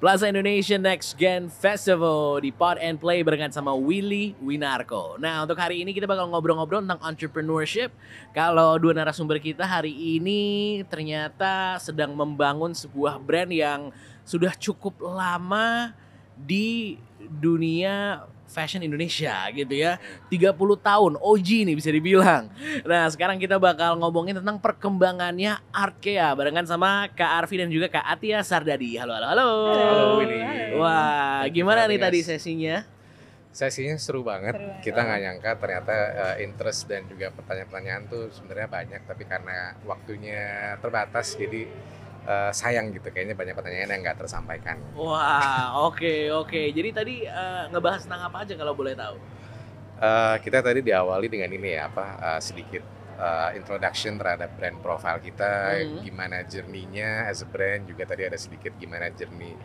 Plaza Indonesia Next Gen Festival di Pod and Play barengan sama Willy Winarko. Nah, untuk hari ini kita bakal ngobrol-ngobrol tentang entrepreneurship. Kalau dua narasumber kita hari ini ternyata sedang membangun sebuah brand yang sudah cukup lama di dunia fashion Indonesia gitu ya. 30 tahun OG nih bisa dibilang. Nah, sekarang kita bakal ngomongin tentang perkembangannya Arkea barengan sama Kak Arfi dan juga Kak Atia Sardadi. Halo. Halo Willy. Wah, gimana nih tadi sesinya? Sesinya seru banget. Kita nggak nyangka ternyata interest dan juga pertanyaan-pertanyaan tuh sebenarnya banyak, tapi karena waktunya terbatas jadi sayang gitu, kayaknya banyak pertanyaan yang nggak tersampaikan. Wah, oke. Jadi tadi ngebahas tentang apa aja kalau boleh tahu? Kita tadi diawali dengan ini ya, sedikit introduction terhadap brand profile kita, gimana journey-nya as a brand, juga tadi ada sedikit gimana journey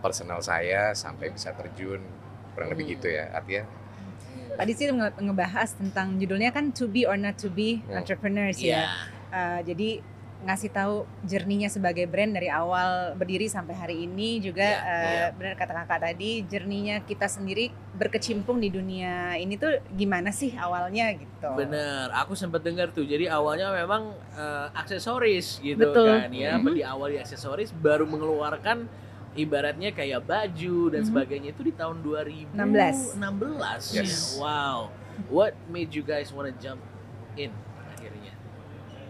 personal saya sampai bisa terjun, kurang lebih gitu ya, Atia. Tadi sih ngebahas tentang judulnya kan To Be or Not To Be Entrepreneurs ya. Jadi ngasih tahu journey-nya sebagai brand dari awal berdiri sampai hari ini juga benar kata kakak tadi, journey-nya kita sendiri berkecimpung di dunia ini tuh gimana sih awalnya gitu. Bener, aku sempat dengar tuh. Jadi awalnya memang aksesoris gitu. Betul. Kan ya. Di awal di aksesoris baru mengeluarkan ibaratnya kayak baju dan sebagainya itu di tahun 2016. Yes. Wow. What made you guys wanna jump in akhirnya?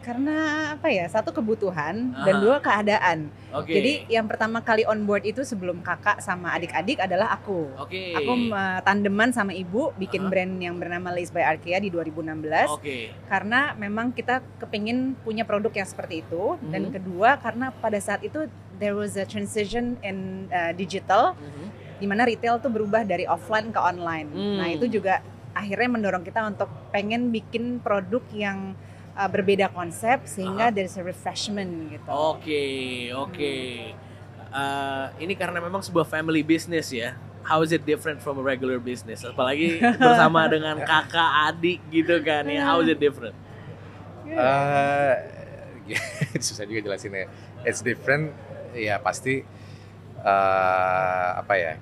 Karena apa ya, satu kebutuhan dan dua keadaan. Jadi yang pertama kali on board itu sebelum kakak sama adik-adik adalah aku. Aku tandeman sama ibu bikin brand yang bernama Lace by Arkea di 2016. Karena memang kita kepingin punya produk yang seperti itu. Dan kedua karena pada saat itu there was a transition in digital, di mana retail tuh berubah dari offline ke online. Nah itu juga akhirnya mendorong kita untuk pengen bikin produk yang berbeda konsep sehingga there's a refreshment gitu. Ini karena memang sebuah family business ya. How is it different from a regular business? Apalagi bersama dengan kakak adik gitu kan ya. How is it different? Susah juga jelasinnya. It's different ya, pasti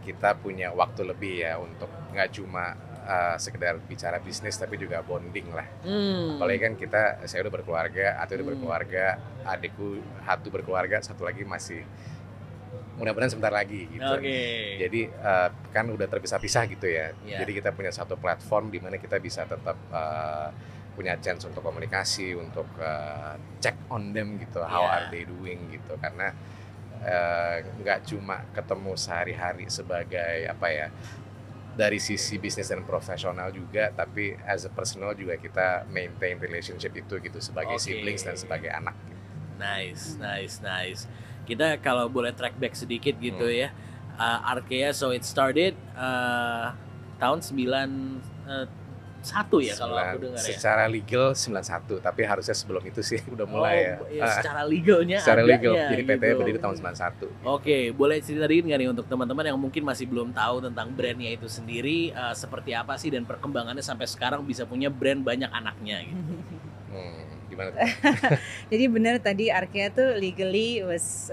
kita punya waktu lebih ya untuk nggak cuma sekedar bicara bisnis tapi juga bonding lah. Apalagi kan saya udah berkeluarga, Ati udah berkeluarga, adikku Hatu berkeluarga, satu lagi masih mudah-mudahan sebentar lagi gitu. Jadi kan udah terpisah-pisah gitu ya. Jadi kita punya satu platform di mana kita bisa tetap punya chance untuk komunikasi, untuk check on them gitu, how are they doing gitu. Karena nggak cuma ketemu sehari-hari sebagai dari sisi bisnis dan profesional juga, tapi as a personal juga kita maintain relationship itu gitu sebagai siblings dan sebagai anak. Nice. Kita kalau boleh track back sedikit gitu ya. Arkea, so it started tahun 91 ya kalau aku dengar ya. Secara legal 91, tapi harusnya sebelum itu sih udah mulai secara legalnya secara legal, jadi gitu. PT berdiri tahun 91. Boleh ceritain nggak nih untuk teman-teman yang mungkin masih belum tahu tentang brandnya itu sendiri, seperti apa sih dan perkembangannya sampai sekarang bisa punya brand banyak anaknya gitu. Gimana tuh? Jadi benar tadi Arkea tuh legally was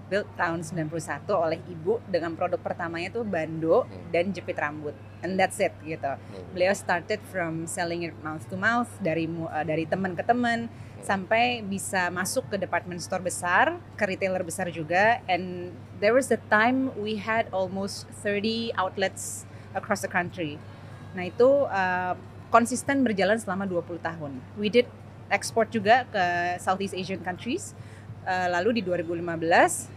built tahun 91 oleh ibu dengan produk pertamanya tuh bando dan jepit rambut, and that's it gitu. Beliau started from selling it mouth to mouth dari teman ke teman sampai bisa masuk ke department store besar, ke retailer besar juga, and there was a time we had almost 30 outlets across the country. Nah itu konsisten berjalan selama 20 tahun. We did ekspor juga ke Southeast Asian countries. Lalu di 2015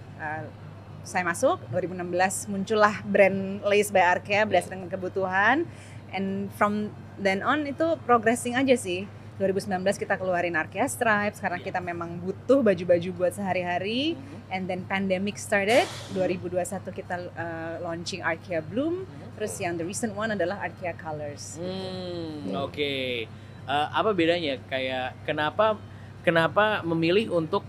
saya masuk, 2016 muncullah brand Lace by Arkea berdasarkan kebutuhan, and from then on itu progressing aja sih. 2019 kita keluarin Arkea Stripes karena kita memang butuh baju-baju buat sehari-hari, and then pandemic started. 2021 kita launching Arkea Bloom, terus yang the recent one adalah Arkea Colors. Apa bedanya? Kayak kenapa memilih untuk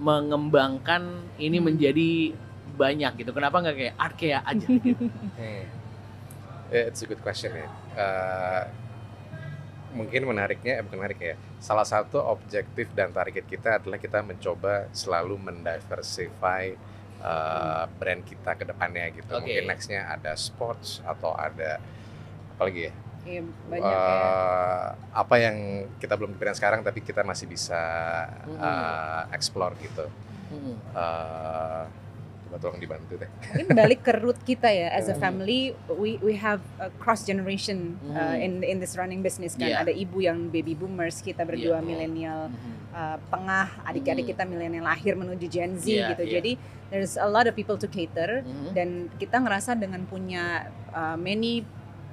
mengembangkan ini menjadi banyak gitu? Kenapa nggak kayak Arkea aja gitu? It's a good question ya. Mungkin bukan menarik ya. Salah satu objektif dan target kita adalah kita mencoba selalu mendiversify brand kita ke depannya gitu. Oke. Mungkin nextnya ada sports atau ada apa lagi ya? Iya, banyak ya. Apa yang kita belum kepikiran sekarang tapi kita masih bisa explore gitu. Coba tolong dibantu deh. Mungkin balik ke root kita ya, as a family we have a cross generation in this running business kan. Yeah. Ada ibu yang baby boomers, kita berdua milenial tengah, adik-adik kita milenial lahir menuju Gen Z Yeah, gitu. yeah. Jadi there's a lot of people to cater dan kita ngerasa dengan punya many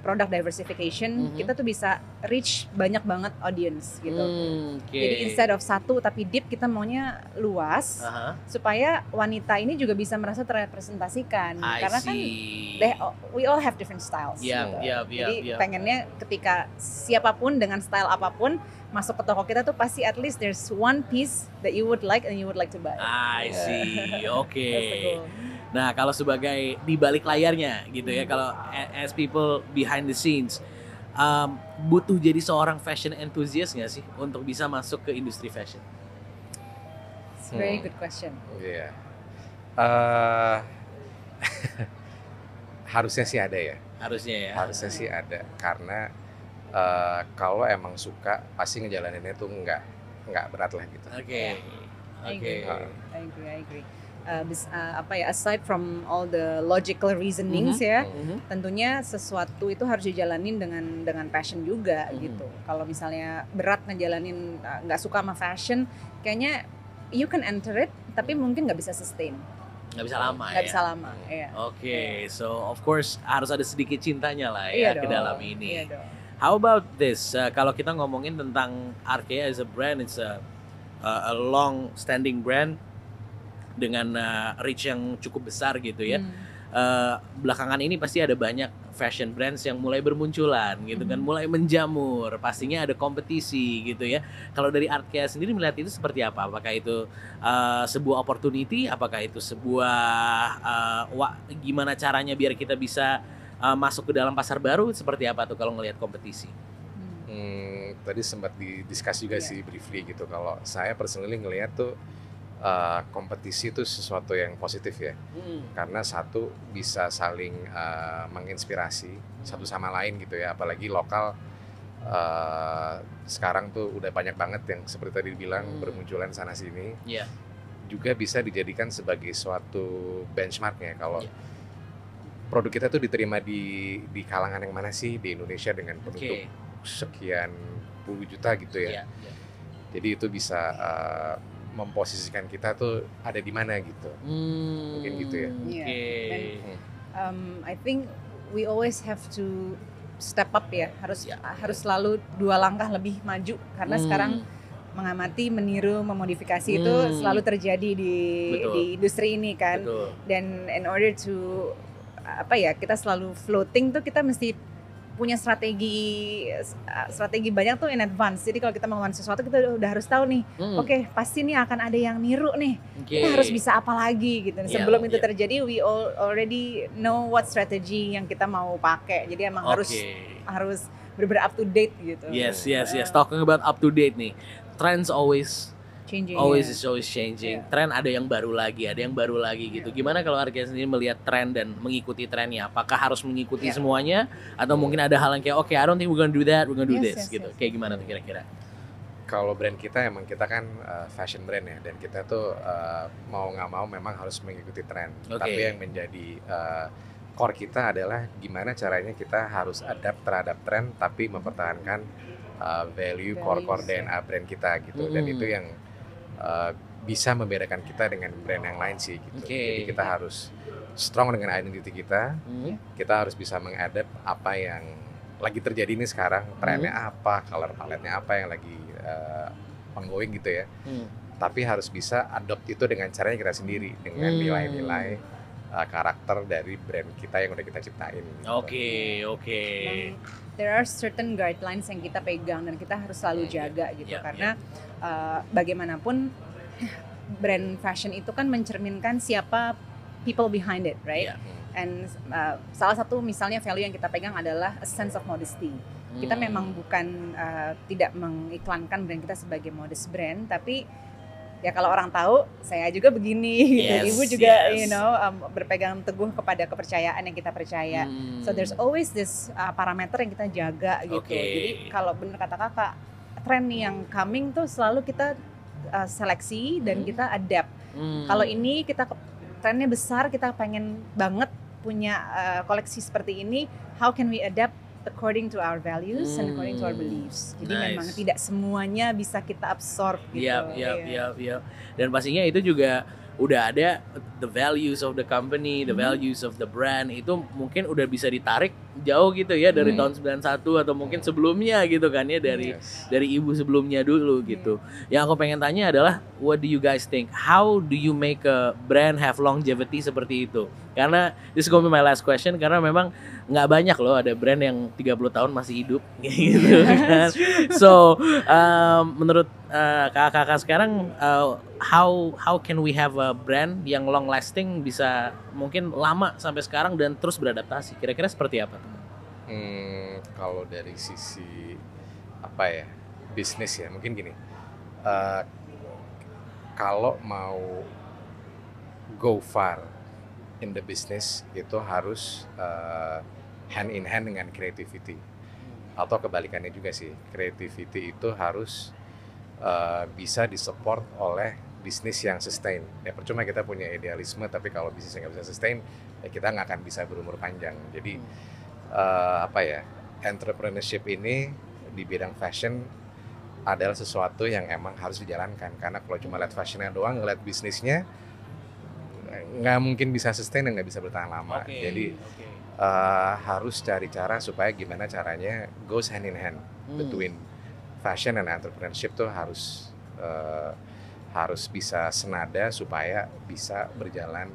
product diversification kita tuh bisa reach banyak banget audience gitu. Jadi instead of satu tapi deep, kita maunya luas supaya wanita ini juga bisa merasa terrepresentasikan. Karena kan we all have different styles. Jadi pengennya ketika siapapun dengan style apapun masuk ke toko kita tuh pasti at least there's one piece that you would like and you would like to buy. I see. Oke. That's the goal. Nah, kalau sebagai di balik layarnya gitu ya, kalau as people behind the scenes, butuh jadi seorang fashion enthusiast nggak sih untuk bisa masuk ke industri fashion? It's a very good question. Iya. Harusnya sih ada ya. Harusnya ya. Harusnya sih ada karena kalau emang suka pasti ngejalaninnya tuh nggak berat lah gitu. Oke. I agree. Aside from all the logical reasonings ya, tentunya sesuatu itu harus dijalanin dengan passion juga gitu. Kalau misalnya berat ngejalanin nggak suka sama fashion, kayaknya you can enter it, tapi mungkin nggak bisa sustain. Nggak bisa lama Nggak ya. bisa lama. Iya. Oke, so of course harus ada sedikit cintanya lah Iya ya ke dong. dalam ini. Iya dong. How about this? Kalau kita ngomongin tentang Arkea as a brand, it's a long standing brand dengan reach yang cukup besar gitu ya. Belakangan ini pasti ada banyak fashion brands yang mulai bermunculan gitu kan, mulai menjamur. Pastinya ada kompetisi gitu ya. Kalau dari Arkea sendiri melihat itu seperti apa? Apakah itu sebuah opportunity? Apakah itu sebuah gimana caranya biar kita bisa masuk ke dalam pasar baru? Seperti apa tuh kalau ngelihat kompetisi? Tadi sempat didiskus juga sih briefly gitu. Kalau saya personally ngelihat tuh kompetisi itu sesuatu yang positif ya, karena satu bisa saling menginspirasi satu sama lain gitu ya, apalagi lokal sekarang tuh udah banyak banget yang seperti tadi dibilang bermunculan sana sini, juga bisa dijadikan sebagai suatu benchmarknya kalau produk kita tuh diterima di kalangan yang mana sih di Indonesia dengan penduduk sekian puluh juta gitu ya, jadi itu bisa memposisikan kita tuh ada di mana gitu, mungkin gitu ya. I think we always have to step up ya, harus selalu 2 langkah lebih maju karena sekarang mengamati, meniru, memodifikasi itu selalu terjadi di industri ini kan. Dan in order to kita selalu floating tuh kita mesti punya strategi banyak tuh in advance. Jadi kalau kita melakukan sesuatu kita udah harus tahu nih, oke, pasti nih akan ada yang niru nih. Kita harus bisa apa lagi gitu. Sebelum itu terjadi, we already know what strategy yang kita mau pakai. Jadi emang harus benar-benar up to date gitu. Yes. Talking about up to date nih, trends always changing. Always changing. Tren ada yang baru lagi gitu. Gimana kalau Arkea sendiri melihat tren dan mengikuti trennya? Apakah harus mengikuti semuanya atau mungkin ada hal yang kayak I don't think we're gonna do that, we're gonna do this gitu. Kayak gimana tuh kira-kira? Kalau brand kita emang kita kan fashion brand ya, dan kita tuh mau nggak mau memang harus mengikuti tren. Tapi yang menjadi core kita adalah gimana caranya kita harus adapt terhadap tren tapi mempertahankan value core DNA brand kita gitu. Dan itu yang bisa membedakan kita dengan brand yang lain sih gitu. Jadi kita harus strong dengan identity kita. Kita harus bisa mengadapt apa yang lagi terjadi ini sekarang, trennya apa, color palette-nya apa yang lagi ongoing gitu ya. Tapi harus bisa adopt itu dengan caranya kita sendiri, dengan nilai-nilai karakter dari brand kita yang udah kita ciptain gitu. Oke. There are certain guidelines yang kita pegang dan kita harus selalu jaga gitu, karena bagaimanapun brand fashion itu kan mencerminkan siapa people behind it, right? And salah satu misalnya value yang kita pegang adalah a sense of modesty. Kita memang bukan tidak mengiklankan brand kita sebagai modest brand, tapi ya kalau orang tahu saya juga begini gitu. Yes, Ibu juga yes. berpegang teguh kepada kepercayaan yang kita percaya. So there's always this parameter yang kita jaga gitu. Oke. Jadi kalau bener kata kakak, tren yang coming tuh selalu kita seleksi dan kita adapt. Kalau ini kita trennya besar, kita pengen banget punya koleksi seperti ini, how can we adapt according to our values and according to our beliefs. Jadi Nice. memang tidak semuanya bisa kita absorb gitu. Iya. Dan pastinya itu juga udah ada the values of the company, the values of the brand itu mungkin udah bisa ditarik jauh gitu ya dari tahun 91 atau mungkin sebelumnya gitu kan ya dari ibu sebelumnya dulu gitu. Yang aku pengen tanya adalah what do you guys think? How do you make a brand have longevity seperti itu? Karena this is gonna be my last question karena memang nggak banyak loh ada brand yang 30 tahun masih hidup gitu kan. So menurut kakak-kakak sekarang how can we have a brand yang long lasting bisa mungkin lama sampai sekarang dan terus beradaptasi? Kira-kira seperti apa? Kalau dari sisi bisnis ya mungkin gini, kalau mau go far in the business itu harus hand in hand dengan creativity, atau kebalikannya juga sih, creativity itu harus bisa disupport oleh bisnis yang sustain. Ya percuma kita punya idealisme tapi kalau bisnisnya nggak bisa sustain ya kita nggak akan bisa berumur panjang. Jadi entrepreneurship ini di bidang fashion adalah sesuatu yang emang harus dijalankan, karena kalau cuma lihat fashionnya doang, ngeliat bisnisnya nggak mungkin bisa sustain dan nggak bisa bertahan lama. Jadi harus cari cara supaya gimana caranya goes hand in hand between fashion and entrepreneurship tuh harus bisa senada supaya bisa berjalan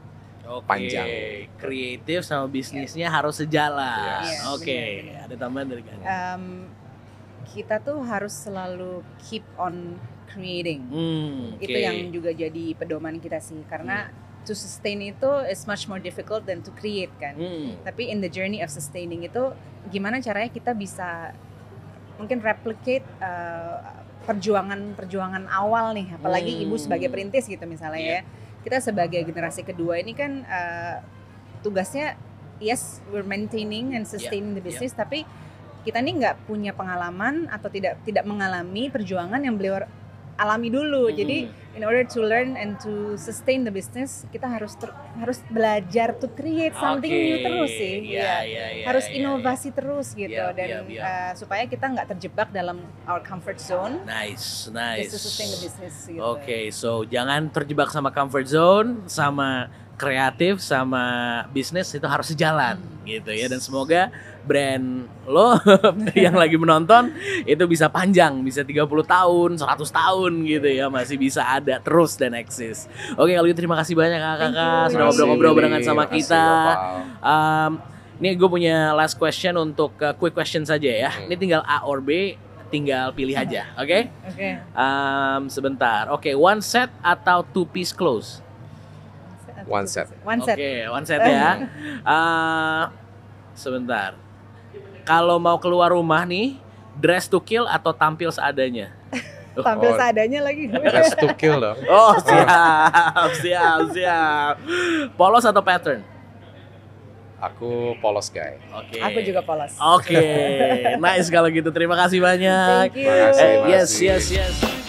panjang. Kreatif sama bisnisnya harus sejalan. Yes, Oke, ada tambahan dari kan? Kita tuh harus selalu keep on creating. Itu yang juga jadi pedoman kita sih, karena to sustain itu is much more difficult than to create kan. Tapi in the journey of sustaining itu gimana caranya kita bisa mungkin replicate perjuangan awal nih, apalagi ibu sebagai perintis gitu misalnya ya. Kita sebagai generasi kedua ini kan tugasnya yes we're maintaining and sustaining the business, tapi kita nih nggak punya pengalaman atau tidak mengalami perjuangan yang beliau alami dulu. Jadi in order to learn and to sustain the business, kita harus belajar to create something new terus sih. Harus inovasi terus gitu, dan supaya kita nggak terjebak dalam our comfort zone. Nice. Just to sustain the business gitu. Oke, so jangan terjebak sama comfort zone, sama kreatif, sama bisnis itu harus sejalan gitu ya. Dan semoga brand lo yang lagi menonton itu bisa panjang, bisa 30 tahun, 100 tahun gitu ya, masih bisa ada terus dan eksis. Oke, kalau gitu terima kasih banyak kakak sudah ngobrol-ngobrol barengan sama kita. Ini gue punya last question untuk quick question saja ya. Ini tinggal A or B, tinggal pilih aja, oke? Oke. Sebentar. Oke, one set atau two piece clothes? One set. Oke, one set ya. Sebentar. Kalau mau keluar rumah nih, dress to kill atau tampil seadanya? Tampil seadanya lagi. Dress to kill dong. Oh, siap. Polos atau pattern? Aku polos guy. Oke. Aku juga polos. Oke, nice kalau gitu. Terima kasih banyak. Thank you. Makasih. Yes.